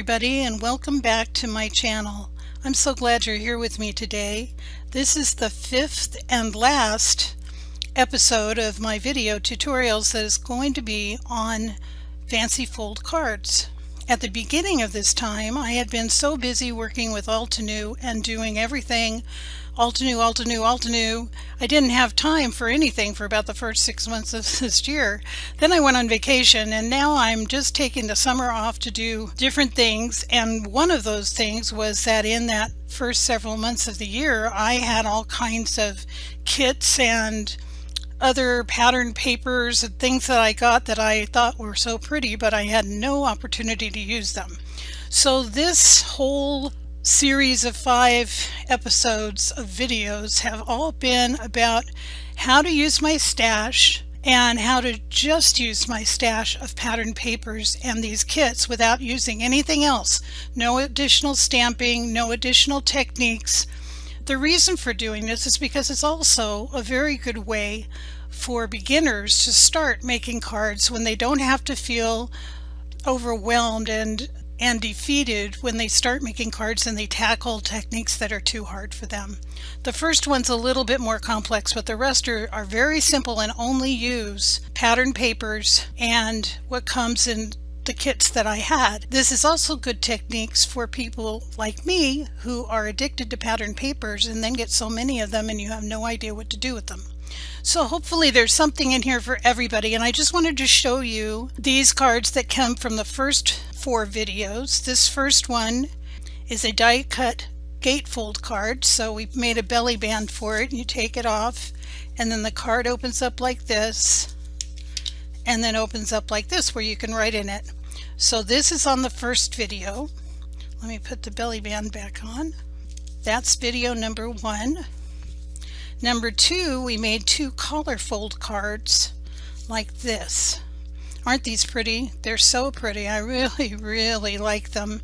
everybody, and welcome back to my channel. I'm so glad you're here with me today. This is the fifth and last episode of my video tutorials that is going to be on fancy fold cards. At the beginning of this time, I had been so busy working with Altenew and doing everything Altenew. I didn't have time for anything for about the first 6 months of this year. Then I went on vacation, and now I'm just taking the summer off to do different things. And one of those things was that in that first several months of the year, I had all kinds of kits and other pattern papers and things that I got that I thought were so pretty, but I had no opportunity to use them. So this whole series of 5 episodes of videos have all been about how to use my stash and how to just use my stash of pattern papers and these kits without using anything else. No additional stamping, no additional techniques. The reason for doing this is because it's also a very good way for beginners to start making cards when they don't have to feel overwhelmed and defeated when they start making cards and they tackle techniques that are too hard for them. The first one's a little bit more complex, but the rest are very simple and only use pattern papers and what comes in the kits that I had. This is also good techniques for people like me who are addicted to pattern papers and then get so many of them and you have no idea what to do with them. So hopefully there's something in here for everybody, and I just wanted to show you these cards that come from the first 4 videos. This first one is a die cut gatefold card, so we made a belly band for it. You take it off and then the card opens up like this and then opens up like this where you can write in it. So this is on the first video. Let me put the belly band back on. That's video number 1. Number 2, we made 2 collar fold cards like this. Aren't these pretty? They're so pretty. I really like them.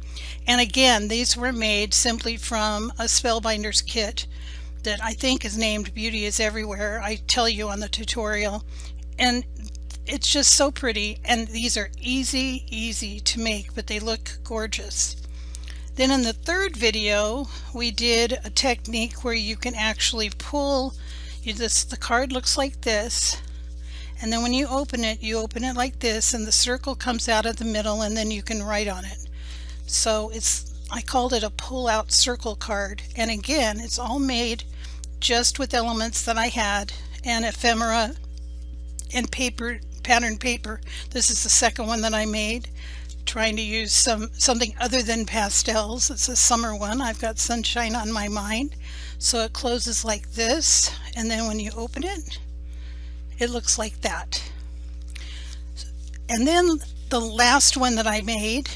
And again, these were made simply from a Spellbinders kit that I think is named Beauty is Everywhere. I tell you on the tutorial. And it's just so pretty, and these are easy to make, but they look gorgeous. Then in the third video, we did a technique where you can actually pull the card looks like this, and then when you open it like this, and the circle comes out of the middle, and then you can write on it. So I called it a pull-out circle card, and again, it's all made just with elements that I had, and ephemera and paper, pattern paper. This is the second one that I made, trying to use something other than pastels. It's a summer one. I've got sunshine on my mind. So it closes like this, and then when you open it, it looks like that. And then the last one that I made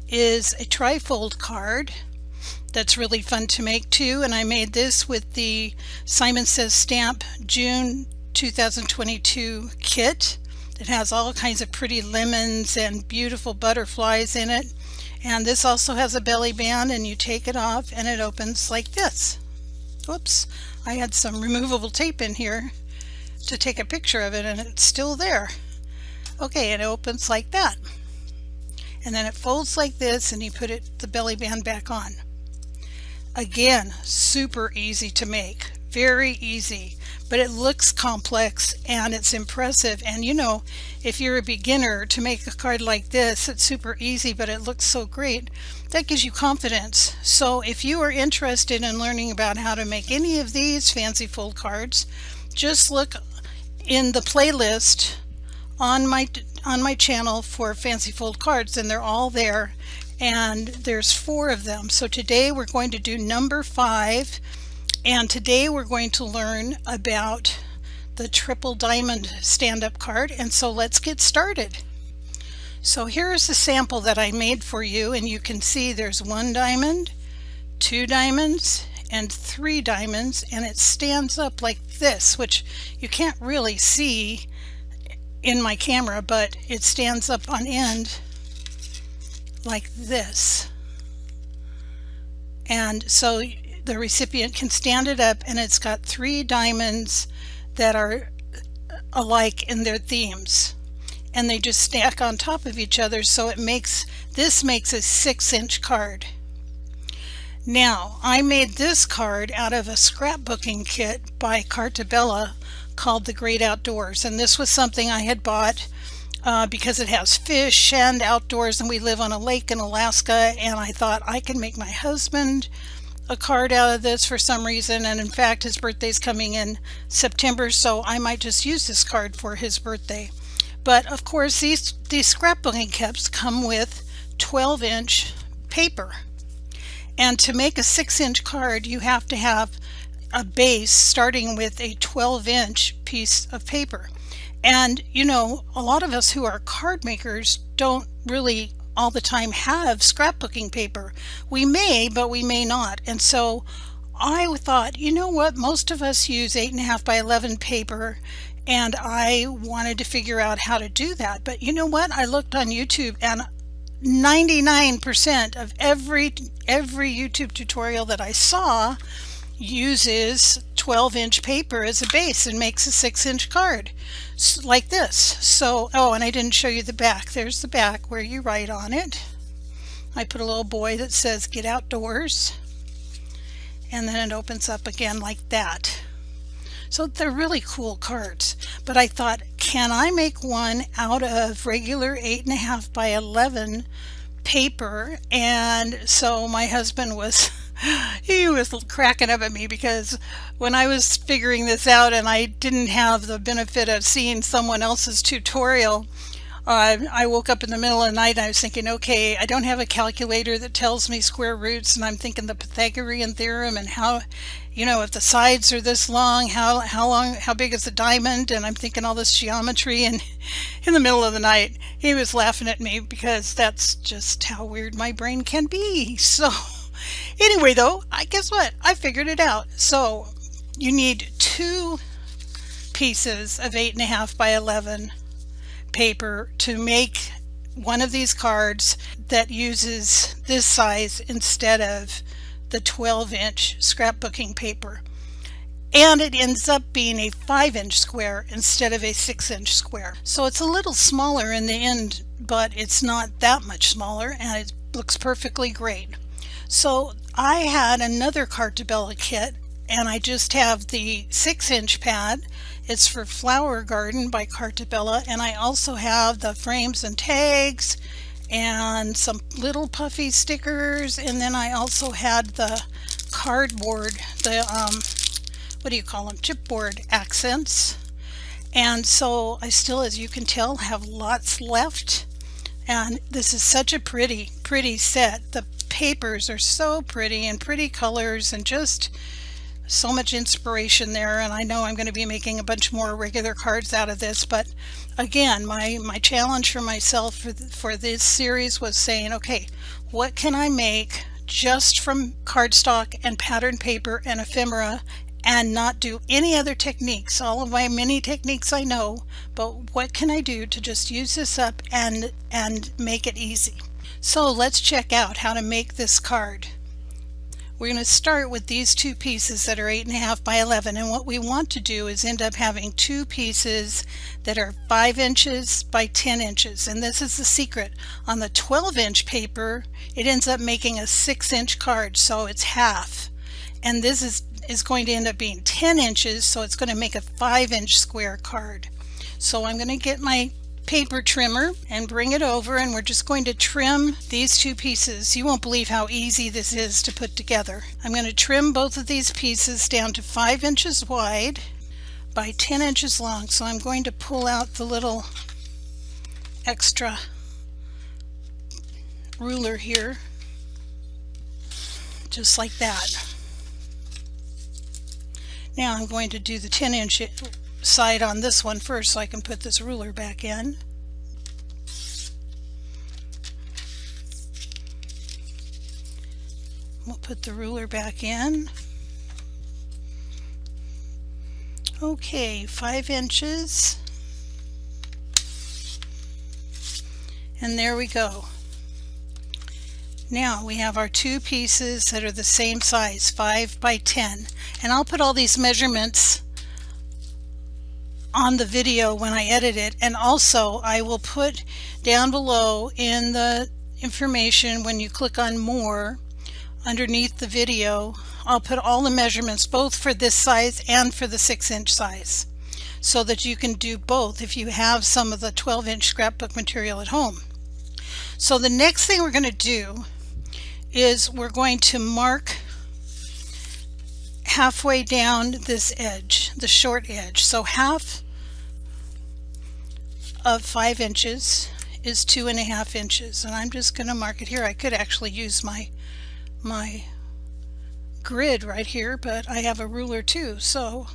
is a trifold card that's really fun to make too, and I made this with the Simon Says Stamp June 2022 kit. It has all kinds of pretty lemons and beautiful butterflies in it. And this also has a belly band, and you take it off and it opens like this. Whoops, I had some removable tape in here to take a picture of it, and it's still there. Okay, it opens like that. And then it folds like this, and you put the belly band back on. Again, super easy to make. Very easy, but it looks complex and it's impressive. And you know, if you're a beginner, to make a card like this, it's super easy, but it looks so great. That gives you confidence. So if you are interested in learning about how to make any of these fancy fold cards, just look in the playlist on my channel for fancy fold cards, and they're all there, and there's 4 of them. So today we're going to do number 5. And today we're going to learn about the triple diamond stand-up card, and so let's get started. So here is the sample that I made for you, and you can see there's 1 diamond, 2 diamonds, and 3 diamonds, and it stands up like this, which you can't really see in my camera, but it stands up on end like this. And so the recipient can stand it up, and it's got 3 diamonds that are alike in their themes. and they just stack on top of each other, so this makes a 6-inch card. Now, I made this card out of a scrapbooking kit by Cartabella called The Great Outdoors, and this was something I had bought because it has fish and outdoors, and we live on a lake in Alaska, and I thought I can make my husband a card out of this for some reason, and in fact his birthday's coming in September, so I might just use this card for his birthday. But of course these scrapbooking kits come with 12-inch paper, and to make a 6-inch card you have to have a base starting with a 12-inch piece of paper. And you know, a lot of us who are card makers don't really all the time have scrapbooking paper. We may, but we may not. And so I thought, you know what, most of us use 8.5 by 11 paper, and I wanted to figure out how to do that. But you know what, I looked on YouTube, and 99% of every YouTube tutorial that I saw uses 12-inch paper as a base and makes a 6-inch card like this. So, oh, and I didn't show you the back. There's the back where you write on it. I put a little buoy that says "Get Outdoors," and then it opens up again like that. So they're really cool cards. But I thought, can I make one out of regular 8.5 by 11 paper? And so my husband was he was cracking up at me, because when I was figuring this out and I didn't have the benefit of seeing someone else's tutorial, I woke up in the middle of the night and I was thinking, okay, I don't have a calculator that tells me square roots, and I'm thinking the Pythagorean theorem and how, you know, if the sides are this long, how big is the diamond, and I'm thinking all this geometry, and in the middle of the night he was laughing at me because that's just how weird my brain can be. So anyway, though, guess what? I figured it out. So you need 2 pieces of 8.5 by 11 paper to make one of these cards that uses this size instead of the 12-inch scrapbooking paper. And it ends up being a 5-inch square instead of a 6-inch square. So it's a little smaller in the end, but it's not that much smaller, and it looks perfectly great. So I had another Cartabella kit, and I just have the 6-inch pad. It's for Flower Garden by Cartabella, and I also have the frames and tags and some little puffy stickers, and then I also had the cardboard, the what do you call them, chipboard accents. And so I still, as you can tell, have lots left, and this is such a pretty set. The papers are so pretty, and pretty colors, and just so much inspiration there. And I know I'm going to be making a bunch more regular cards out of this, but again, my challenge for myself for this series was saying, okay, what can I make just from cardstock and pattern paper and ephemera, and not do any other techniques? All of my many techniques I know, but what can I do to just use this up and make it easy? So let's check out how to make this card. We're going to start with these 2 pieces that are 8.5 by 11, and what we want to do is end up having 2 pieces that are 5 inches by 10 inches, and this is the secret. On the 12-inch paper it ends up making a 6-inch card, so it's half, and this is going to end up being 10 inches, so it's going to make a 5-inch square card. So I'm going to get my paper trimmer and bring it over, and we're just going to trim these 2 pieces. You won't believe how easy this is to put together. I'm going to trim both of these pieces down to 5 inches wide by 10 inches long. So I'm going to pull out the little extra ruler here, just like that. Now I'm going to do the 10-inch side on this one first, so I can put this ruler back in. We'll put the ruler back in. Okay, 5 inches. And there we go. Now we have our 2 pieces that are the same size, 5 by 10. And I'll put all these measurements on the video when I edit it, and also I will put down below in the information when you click on more underneath the video, I'll put all the measurements both for this size and for the 6-inch size, so that you can do both if you have some of the 12-inch scrapbook material at home. So the next thing we're going to do is we're going to mark halfway down this edge, the short edge. So half of 5 inches is 2.5 inches, and I'm just going to mark it here. I could actually use my grid right here, but I have a ruler too. So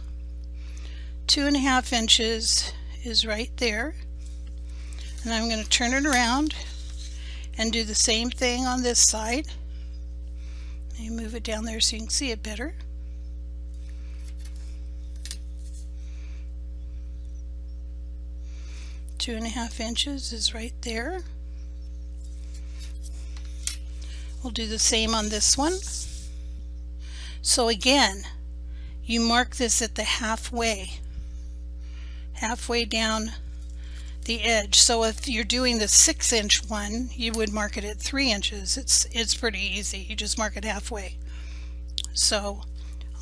2.5 inches is right there, and I'm going to turn it around and do the same thing on this side. Let me move it down there so you can see it better. Two and a half inches is right there. We'll do the same on this one. So again, you mark this at the halfway down the edge. So if you're doing the 6-inch one, you would mark it at 3 inches. It's pretty easy. You just mark it halfway. So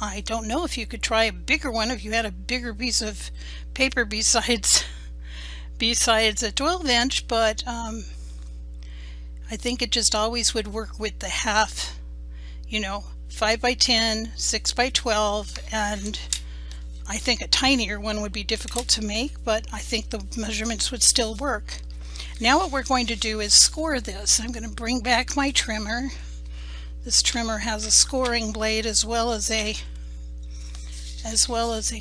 I don't know if you could try a bigger one if you had a bigger piece of paper besides a 12-inch, but I think it just always would work with the half, 5 by 10, 6 by 12, and I think a tinier one would be difficult to make, but I think the measurements would still work. Now what we're going to do is score this. I'm going to bring back my trimmer. This trimmer has a scoring blade as well as a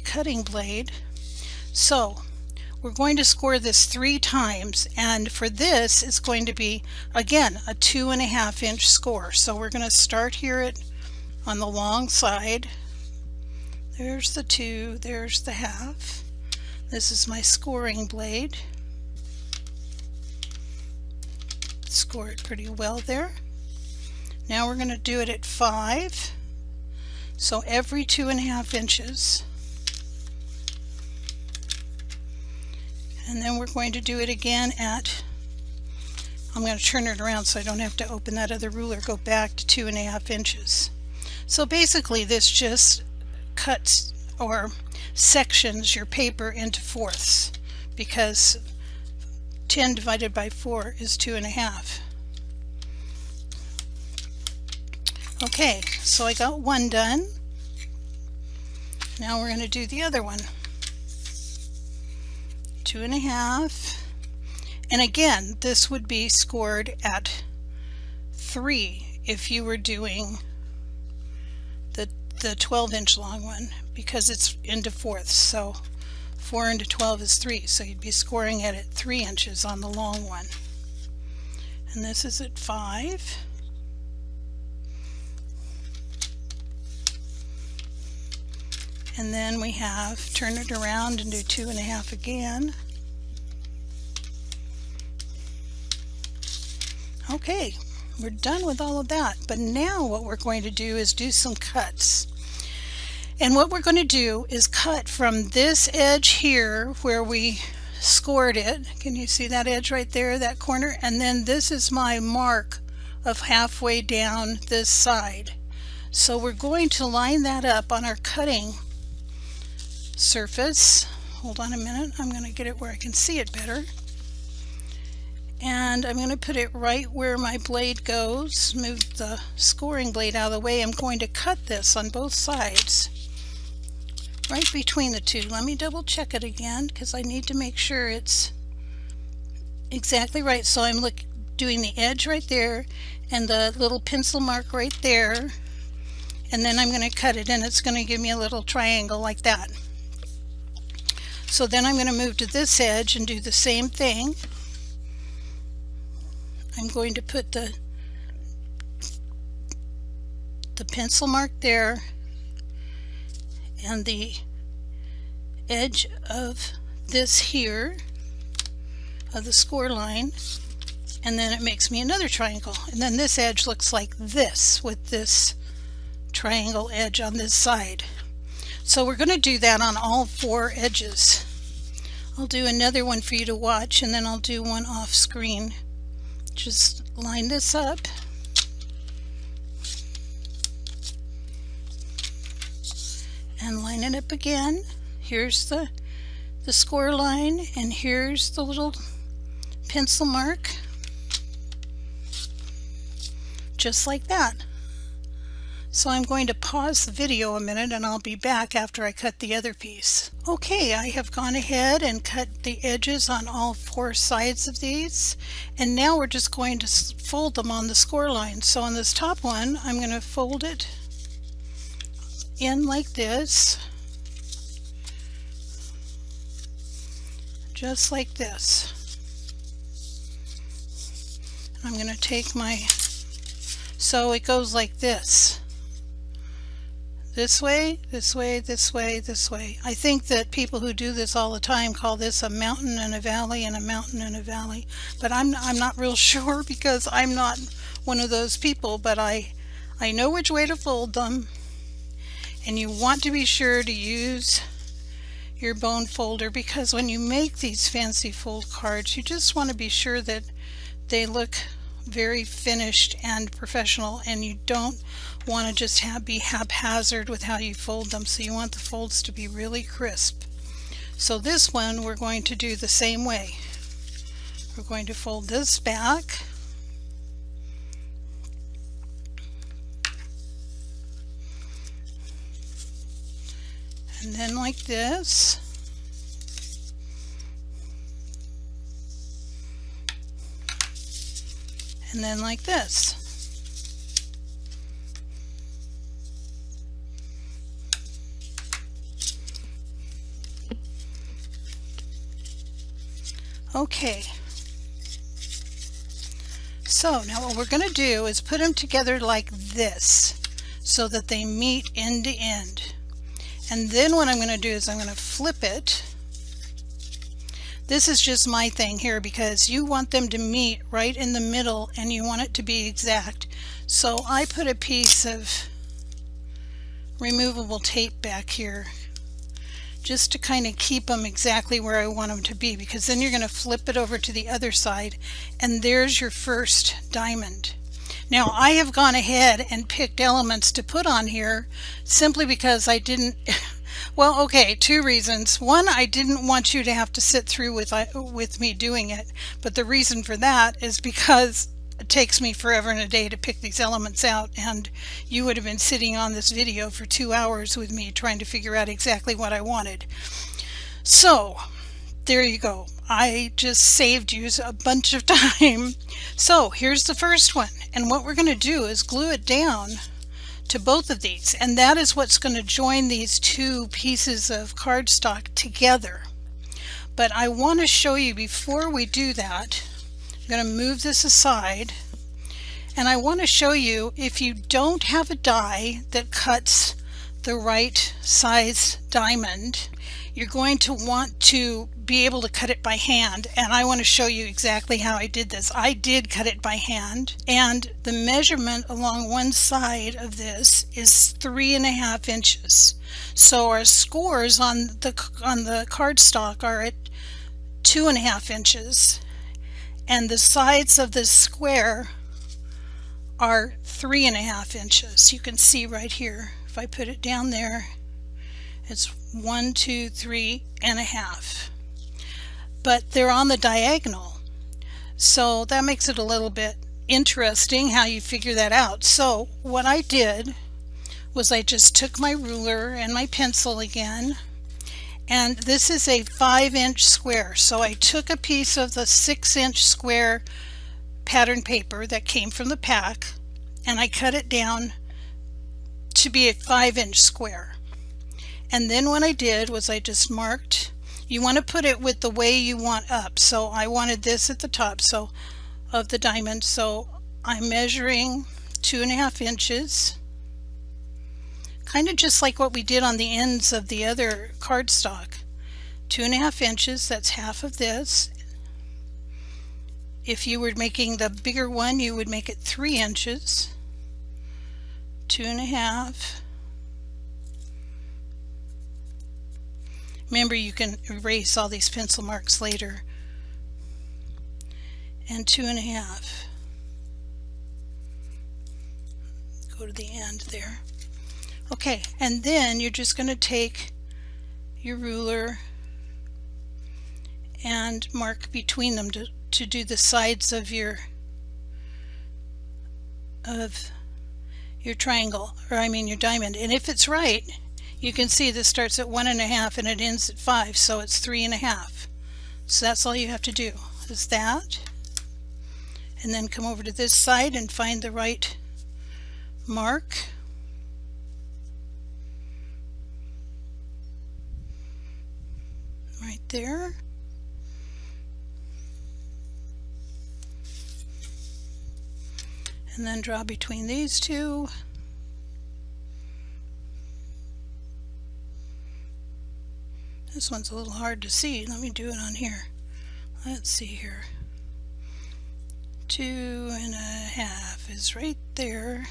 cutting blade. So we're going to score this 3 times, and for this it's going to be again a 2.5 inch score. So we're going to start here on the long side. There's the 2, there's the half. This is my scoring blade. Score it pretty well there. Now we're going to do it at 5. So every 2.5 inches. And then we're going to do it again at, I'm going to turn it around so I don't have to open that other ruler, go back to 2.5 inches. So basically this just cuts or sections your paper into fourths, because 10 divided by 4 is 2.5. Okay, so I got one done. Now we're going to do the other one. 2.5, and again this would be scored at 3 if you were doing the 12-inch long one, because it's into fourths. So 4 into 12 is 3, so you'd be scoring it at 3 inches on the long one. And this is at 5. And then we have, turn it around and do 2.5 again. Okay, we're done with all of that. But now what we're going to do is do some cuts. And what we're going to do is cut from this edge here where we scored it. Can you see that edge right there, that corner? And then this is my mark of halfway down this side. So we're going to line that up on our cutting surface. Hold on a minute, I'm going to get it where I can see it better. And I'm going to put it right where my blade goes. Move the scoring blade out of the way. I'm going to cut this on both sides, right between the two. Let me double check it again because I need to make sure it's exactly right. So I'm doing the edge right there and the little pencil mark right there, and then I'm going to cut it, and it's going to give me a little triangle like that. So then I'm going to move to this edge and do the same thing. I'm going to put the pencil mark there and the edge of this here of the score line, and then it makes me another triangle, and then this edge looks like this with this triangle edge on this side. So we're going to do that on all 4 edges. I'll do another one for you to watch, and then I'll do one off screen. Just line this up. And line it up again. Here's the score line, and here's the little pencil mark. Just like that. So I'm going to pause the video a minute and I'll be back after I cut the other piece. Okay, I have gone ahead and cut the edges on all 4 sides of these, and now we're just going to fold them on the score line. So on this top one, I'm going to fold it in like this, just like this. I'm going to take my, so it goes like this. This way, this way, this way, this way. I think that people who do this all the time call this a mountain and a valley and a mountain and a valley. But I'm not real sure because I'm not one of those people, but I know which way to fold them. And you want to be sure to use your bone folder, because when you make these fancy fold cards, you just want to be sure that they look very finished and professional, and you don't want to just be haphazard with how you fold them. So you want the folds to be really crisp. So this one we're going to do the same way. We're going to fold this back, and then like this, and then like this. Okay, so now what we're going to do is put them together like this so that they meet end to end. And then what I'm going to do is I'm going to flip it. This is just my thing here because you want them to meet right in the middle and you want it to be exact. So I put a piece of removable tape back here just to kind of keep them exactly where I want them to be, because then you're going to flip it over to the other side and there's your first diamond. Now I have gone ahead and picked elements to put on here simply because I didn't, well, okay, 2 reasons. One, I didn't want you to have to sit through with me doing it, but the reason for that is because it takes me forever and a day to pick these elements out, and you would have been sitting on this video for 2 hours with me trying to figure out exactly what I wanted. So there you go. I just saved you a bunch of time. So here's the first one, and what we're going to do is glue it down to both of these, and that is what's going to join these 2 pieces of cardstock together. But I want to show you before we do that, I'm going to move this aside, and I want to show you, if you don't have a die that cuts the right size diamond, you're going to want to be able to cut it by hand, and I want to show you exactly how I did this. I did cut it by hand, and the measurement along one side of this is 3.5 inches. So our scores on the cardstock are at 2.5 inches, and the sides of this square are 3.5 inches. You can see right here, if I put it down there, it's 1, 2, 3.5. But they're on the diagonal, so that makes it a little bit interesting how you figure that out. So what I did was I just took my ruler and my pencil again, and this is a 5-inch square, so I took a piece of the 6-inch square pattern paper that came from the pack and I cut it down to be a 5-inch square. And then what I did was I just marked, you want to put it with the way you want up, so I wanted this at the top so of the diamond, so I'm measuring 2.5 inches, kind of just like what we did on the ends of the other cardstock. 2.5 inches, that's half of this. If you were making the bigger one, you would make it 3 inches. 2.5. Remember, you can erase all these pencil marks later. And 2.5. Go to the end there. Okay, and then you're just going to take your ruler and mark between them to do the sides of your triangle, or I mean your diamond. And if it's right, you can see this starts at 1.5 and it ends at 5, so it's 3.5. So that's all you have to do is that, and then come over to this side and find the right mark. Right there. And then draw between these two. This one's a little hard to see. Let me do it on here. Let's see here. 2.5 is right there.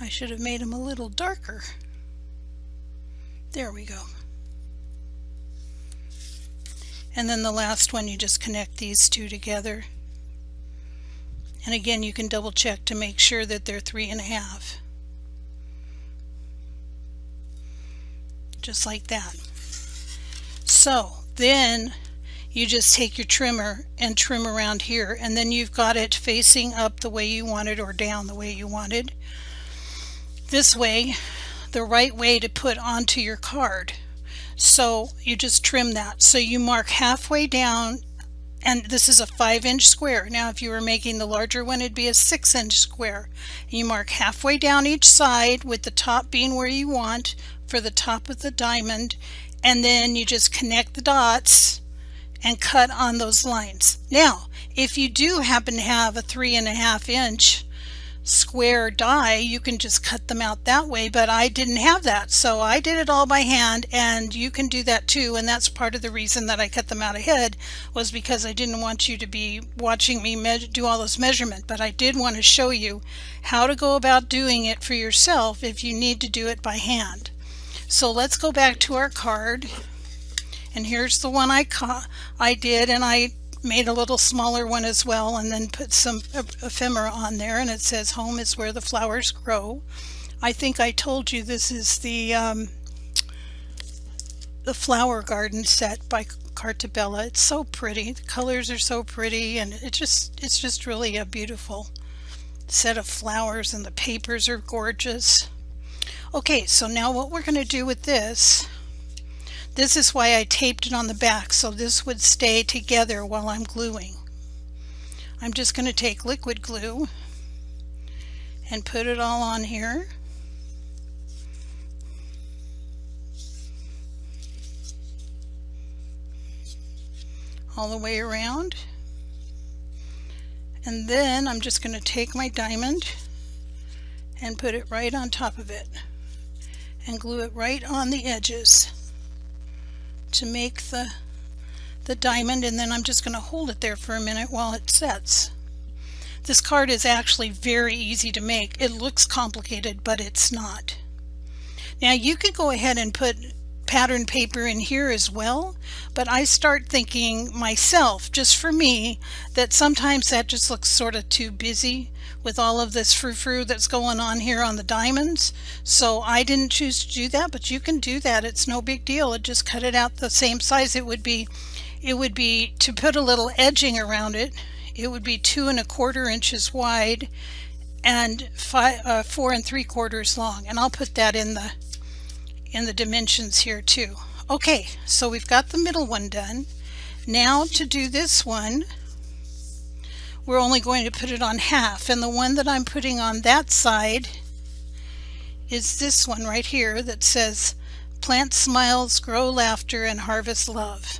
I should have made them a little darker. There we go. And then the last one, you just connect these two together. And again, you can double check to make sure that they're 3.5. Just like that. So then you just take your trimmer and trim around here, and then you've got it facing up the way you want it or down the way you wanted. This way, the right way to put onto your card. So you just trim that. So you mark halfway down, and this is a 5-inch square. Now if you were making the larger one, it'd be a 6-inch square. You mark halfway down each side, with the top being where you want for the top of the diamond, and then you just connect the dots and cut on those lines. Now if you do happen to have a 3.5-inch square die, you can just cut them out that way, but I didn't have that, so I did it all by hand, and you can do that too. And that's part of the reason that I cut them out ahead, was because I didn't want you to be watching me do all this measurement, but I did want to show you how to go about doing it for yourself if you need to do it by hand. So let's go back to our card, and here's the one I did, and I made a little smaller one as well, and then put some ephemera on there, and it says home is where the flowers grow. I think I told you this is the flower garden set by CARDSTOCK. It's so pretty. The colors are so pretty, and it's just really a beautiful set of flowers, and the papers are gorgeous. Okay, so now what we're going to do with this is why I taped it on the back, so this would stay together while I'm gluing. I'm just going to take liquid glue and put it all on here. All the way around. And then I'm just going to take my diamond and put it right on top of it and glue it right on the edges to make the diamond, and then I'm just going to hold it there for a minute while it sets. This card is actually very easy to make. It looks complicated, but it's not. Now you could go ahead and put pattern paper in here as well, but I start thinking myself, just for me, that sometimes that just looks sort of too busy with all of this frou-frou that's going on here on the diamonds. So I didn't choose to do that, but you can do that. It's no big deal. It just cut it out the same size. It would be to put a little edging around it. It would be 2 1/4 inches wide and 4 3/4 long, and I'll put that in the dimensions here too. Okay, so we've got the middle one done. Now to do this one, we're only going to put it on half, and the one that I'm putting on that side is this one right here that says plant smiles, grow laughter, and harvest love.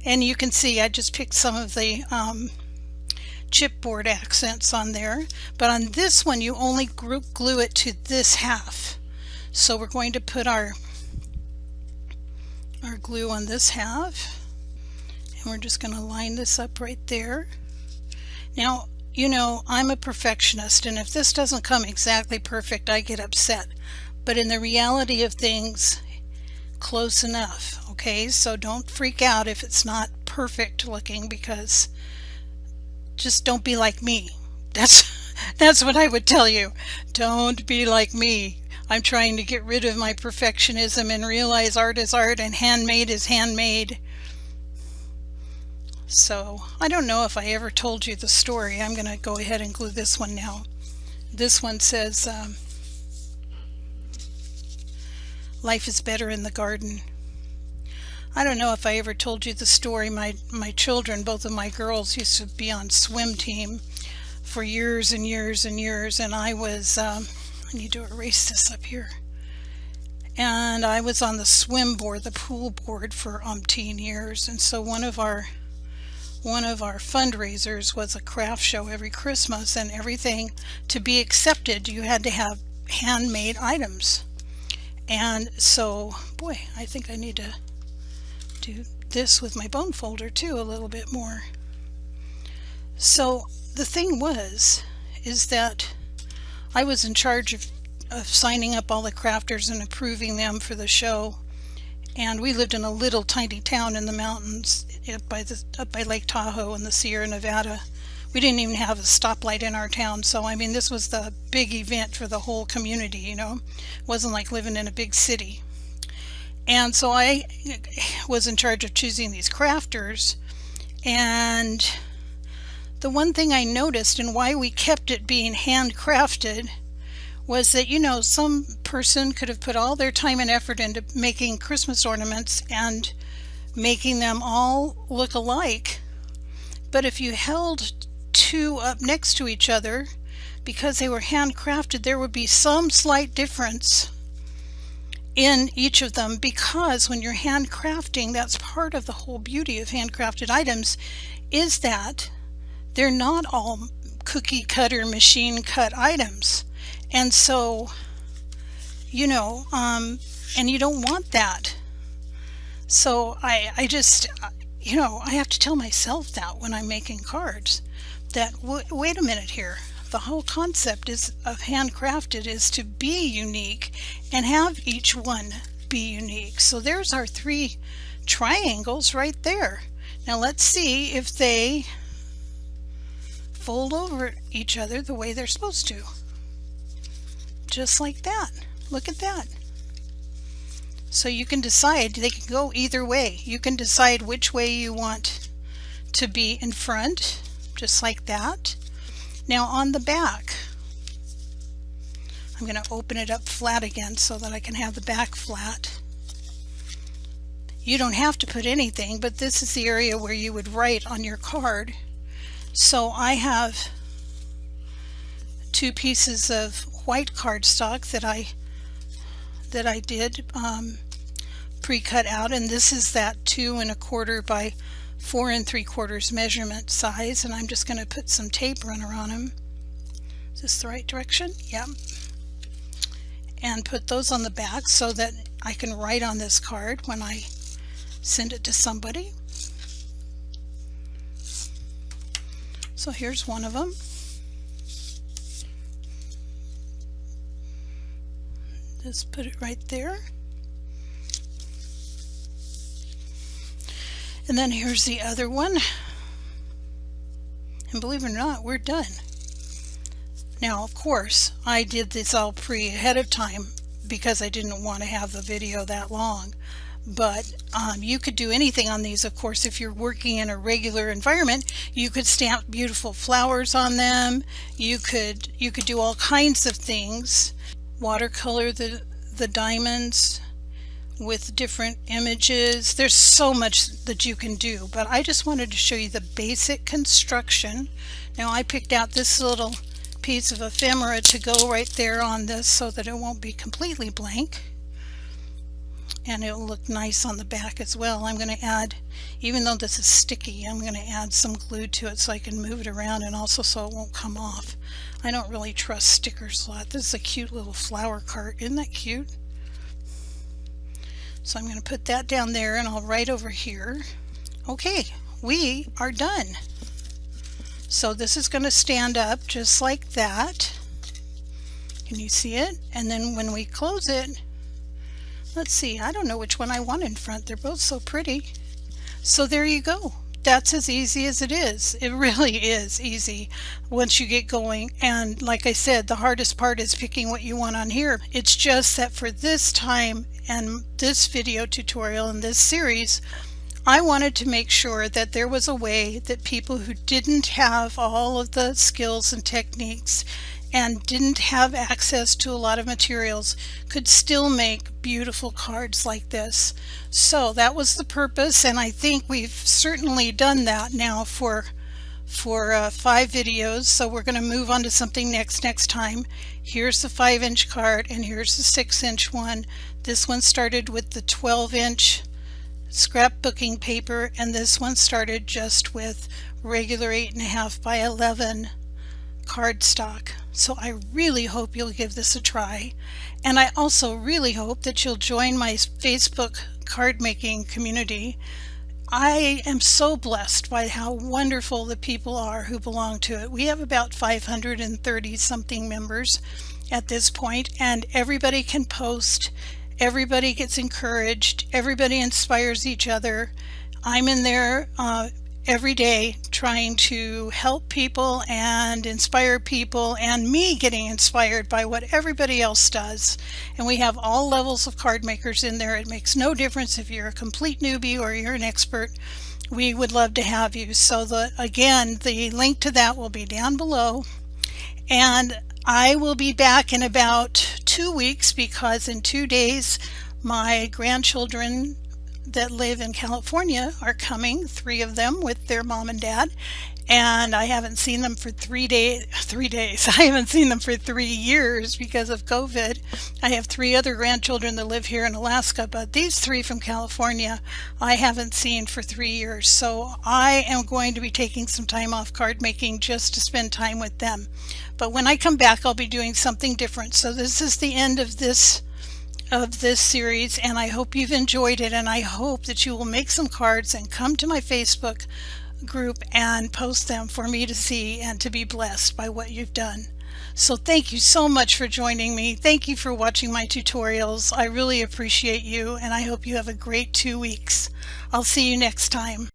And you can see I just picked some of the chipboard accents on there, but on this one you only glue it to this half. So we're going to put our glue on this half, and we're just going to line this up right there. Now, you know, I'm a perfectionist, and if this doesn't come exactly perfect, I get upset. But in the reality of things, close enough. Okay, so don't freak out if it's not perfect looking, because just don't be like me. That's what I would tell you. Don't be like me. I'm trying to get rid of my perfectionism and realize art is art and handmade is handmade. So I don't know if I ever told you the story. I'm going to go ahead and glue this one now. This one says, life is better in the garden. I don't know if I ever told you the story. My children, both of my girls, used to be on swim team for years and years and years, and I was, I need to erase this up here, and I was on the swim board, the pool board, for umpteen years. And so one of our fundraisers was a craft show every Christmas, and everything, to be accepted, you had to have handmade items. And so, boy, I think I need to do this with my bone folder too a little bit more. So the thing is that I was in charge of signing up all the crafters and approving them for the show. And we lived in a little tiny town in the mountains up by Lake Tahoe in the Sierra Nevada. We didn't even have a stoplight in our town, so I mean, this was the big event for the whole community, you know. It wasn't like living in a big city. And so I was in charge of choosing these crafters, and the one thing I noticed, and why we kept it being handcrafted, was that, you know, some person could have put all their time and effort into making Christmas ornaments and making them all look alike. But if you held two up next to each other, because they were handcrafted, there would be some slight difference in each of them, because when you're handcrafting, that's part of the whole beauty of handcrafted items, is that they're not all cookie cutter machine cut items. And so, you know, and you don't want that. So I just, you know, I have to tell myself that when I'm making cards, that wait a minute here. The whole concept of handcrafted is to be unique and have each one be unique. So there's our 3 triangles right there. Now let's see if they fold over each other the way they're supposed to. Just like that. Look at that. So you can decide, they can go either way. You can decide which way you want to be in front, just like that. Now on the back, I'm going to open it up flat again so that I can have the back flat. You don't have to put anything, but this is the area where you would write on your card. So I have 2 pieces of white cardstock that I did pre-cut out, and this is that 2 1/4 by 4 3/4 measurement size, and I'm just going to put some tape runner on them. Is this the right direction? Yep. And put those on the back so that I can write on this card when I send it to somebody. So here's one of them. Just put it right there. And then here's the other one. And believe it or not, we're done. Now, of course, I did this all ahead of time because I didn't want to have the video that long. But you could do anything on these, of course. If you're working in a regular environment, you could stamp beautiful flowers on them. You could do all kinds of things. Watercolor the diamonds with different images. There's so much that you can do, but I just wanted to show you the basic construction. Now I picked out this little piece of ephemera to go right there on this so that it won't be completely blank, and it'll look nice on the back as well. I'm going to add, even though this is sticky, I'm going to add some glue to it so I can move it around, and also so it won't come off. I don't really trust stickers a lot. This is a cute little flower cart. Isn't that cute? So I'm going to put that down there, and I'll write over here. Okay, we are done. So this is going to stand up just like that. Can you see it? And then when we close it, Let's see, I don't know which one I want in front. They're both so pretty. So there you go. That's as easy as it is. It really is easy once you get going. And like I said, the hardest part is picking what you want on here. It's just that for this time and this video tutorial and this series, I wanted to make sure that there was a way that people who didn't have all of the skills and techniques and didn't have access to a lot of materials could still make beautiful cards like this. So that was the purpose, and I think we've certainly done that now for 5 videos. So we're going to move on to something next time. Here's the 5-inch card, and here's the 6-inch one. This one started with the 12-inch scrapbooking paper, and this one started just with regular 8.5 by 11 cardstock. So I really hope you'll give this a try, and I also really hope that you'll join my Facebook card making community. I am so blessed by how wonderful the people are who belong to it. We have about 530 something members at this point, and everybody can post, everybody gets encouraged, everybody inspires each other. I'm in there every day trying to help people and inspire people, and me getting inspired by what everybody else does. And we have all levels of card makers in there. It makes no difference if you're a complete newbie or you're an expert. We would love to have you. So again, the link to that will be down below, and I will be back in about 2 weeks, because in 2 days my grandchildren that live in California are coming, 3 of them with their mom and dad, and I haven't seen them for 3 days. I haven't seen them for 3 years because of COVID. I have 3 other grandchildren that live here in Alaska, but these 3 from California I haven't seen for 3 years. So I am going to be taking some time off card making just to spend time with them. But when I come back, I'll be doing something different. So this is the end of this series, and I hope you've enjoyed it, and I hope that you will make some cards and come to my Facebook group and post them for me to see and to be blessed by what you've done. So thank you so much for joining me. Thank you for watching my tutorials. I really appreciate you, and I hope you have a great 2 weeks. I'll see you next time.